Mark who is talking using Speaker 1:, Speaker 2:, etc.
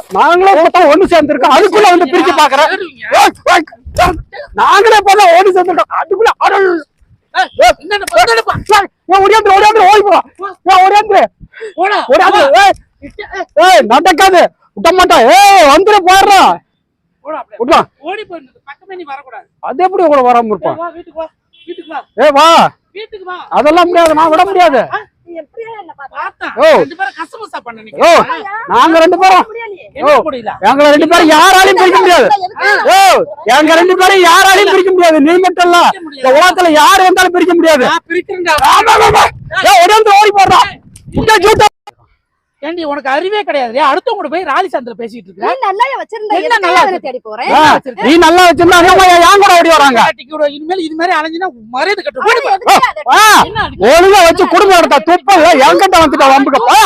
Speaker 1: நாங்களே இப்பதான் ஒண்ணு சேர்ந்துருக்கோம் அதுக்குள்ள வந்து பிரிச்சு பாக்குறேன் நாங்களே இப்பதான் ஒண்ணு சேர்ந்துருக்கோம் அதுக்குள்ள ஓடியாந்து ஓடி போ ஓடியாந்து நடக்காது விட்ட மாட்டா வந்துரு போடுறா அது எப்படி கூட வராம இருப்பான் வா அதெல்லாம் முடியாது நான் விட முடியாது நாங்க ரெண்டு பேரும் எங்க ரெண்டு பேரும் யாராலையும் பிரிக்க முடியாது எங்க ரெண்டு பேரும் யாராலையும் பிரிக்க முடியாது நீ மட்டும் இல்ல இந்த உலகத்துல யாரு வந்தாலும் பிரிக்க முடியாது ஓடி போடுறான்
Speaker 2: ஏண்டி உனக்கு அறிவே கிடையாது அடுத்தவங்க கூட போய் ராலி சந்தில பேசிட்டு இருக்க
Speaker 1: நீ நல்லா வச்சிருந்தா ஏன் கூட ஓடி வராங்க
Speaker 2: இனிமேல் இது மாதிரி அலைஞ்சினா மரியாதை கட்டு
Speaker 1: ஒழுங்கா வச்சு குடும்பம் எடுத்தா துப்பம் என்கிட்ட வந்துட்டா வம்புக்கப்பா